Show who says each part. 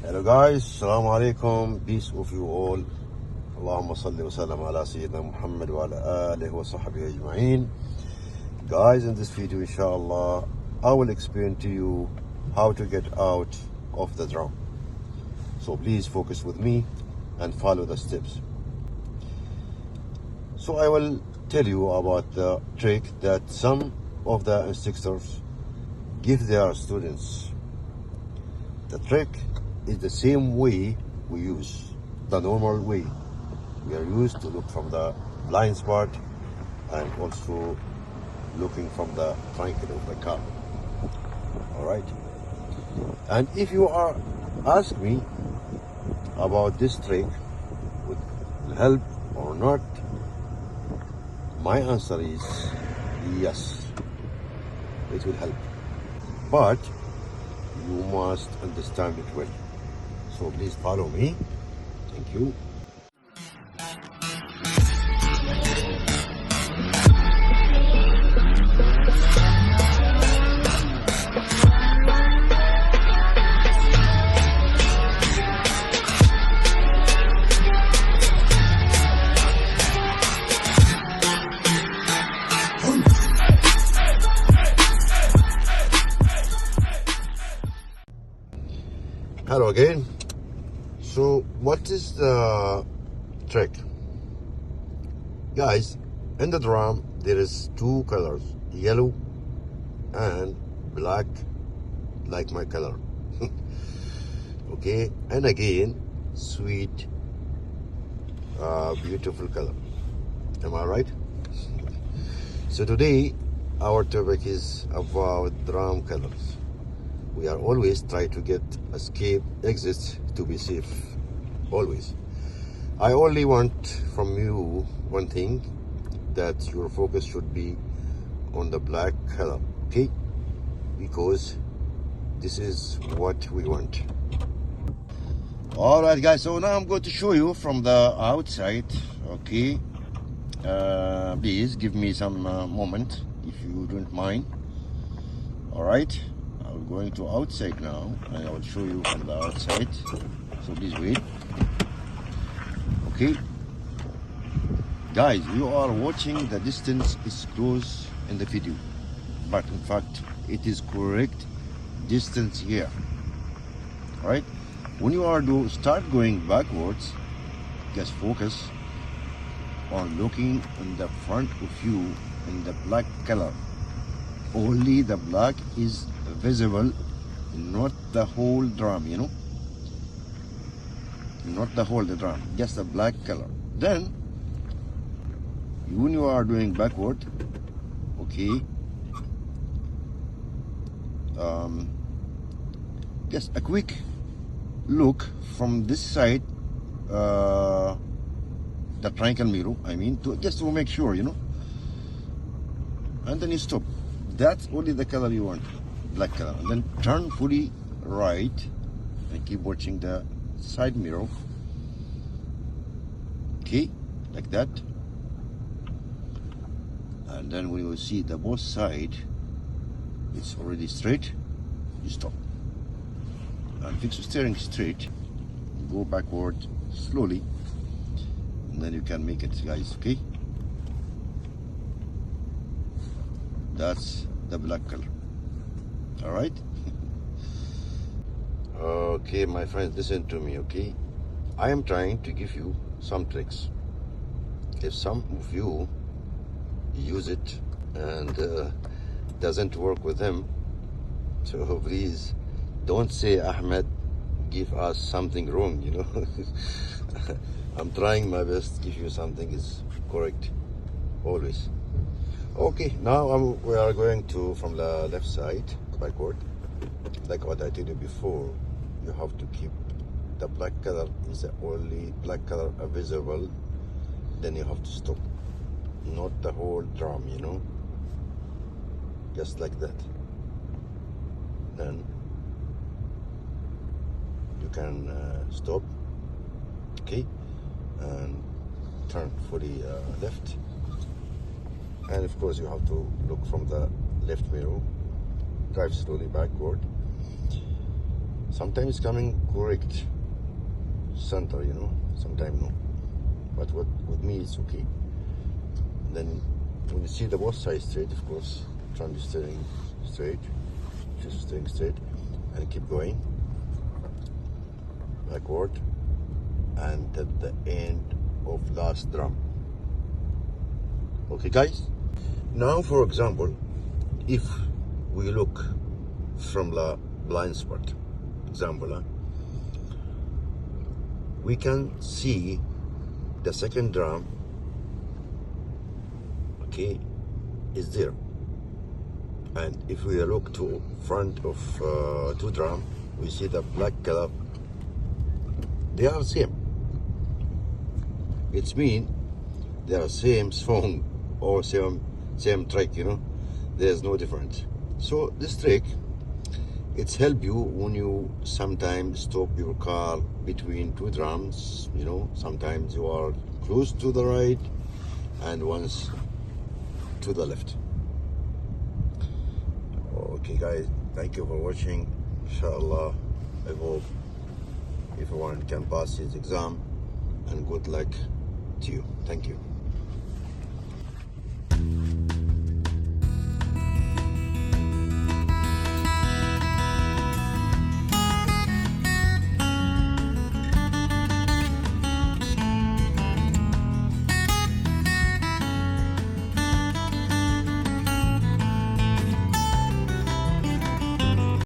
Speaker 1: Hello guys, Assalamu alaikum, peace of you all. Allahumma salli wa sallam ala Sayyidina Muhammad wa ala alihi wa sahbihi ajma'in. Guys, in this video, inshallah, I will explain to you how to get out of the drum. So please focus with me and follow the steps. So I will tell you about the trick that some of the instructors give their students. The trick is the same way we use, the normal way. We are used to look from the blind spot and also looking from the triangle of the car. Alright? And if you are ask me about this trick will help or not, my answer is yes, it will help. But you must understand it well. So please follow me. Thank you. Hello again. So what is the trick? Guys, in the drum there is two colors, yellow and black, like my color. Okay, and again sweet, beautiful color. Am I right? So today our topic is about drum colors. We are always try to get escape exits to be safe, always. I only want from you one thing, that your focus should be on the black color, okay? Because this is what we want. All right guys, so now I'm going to show you from the outside, okay? Please give me some moment if you don't mind. All right, I'm going to outside now and I will show you from the outside, so please wait. Okay guys, you are watching the distance is close in the video, but in fact it is correct distance here. All right, when you are start going backwards, just focus on looking in the front of you in the black color. Only the black is visible, not the whole drum, you know, not the whole drum, just the black color. Then when you are doing backward, okay, just a quick look from this side, the triangle mirror, I mean, just to make sure, you know, and then you stop. That's only the color you want, black color. And then turn fully right and keep watching the side mirror, okay, like that. And then when you see the both side it's already straight, you stop and fix the steering straight, go backward slowly, and then you can make it, guys, okay? That's the black color. All right. Okay my friends, listen to me, okay? I am trying to give you some tricks. If some of you use it and doesn't work with them, so please don't say Ahmed give us something wrong, you know. I'm trying my best to give you something is correct always. Okay, now we are going to from the left side backward, like what I told you before. You have to keep the black color is the only black color visible, then you have to stop, not the whole drum, you know, just like that. Then you can stop, okay, and turn fully left, and of course you have to look from the left mirror, drive slowly backward. Sometimes coming correct center, you know, sometimes no. But with me it's okay. Then when you see the both sides straight, of course, try to be steering straight, just steering straight, and keep going backward, and at the end of last drum. Okay, guys. Now, for example, if we look from the blind spot, example, we can see the second drum, okay, is there. And if we look to front of two drum, we see the black color. They are same. It's mean they are same song or same trick, you know. There's no difference. So this trick, it's help you when you sometimes stop your car between two drums, you know. Sometimes you are close to the right and once to the left. Okay guys, thank you for watching. Inshallah, I hope everyone can pass his exam, and good luck to you. Thank you.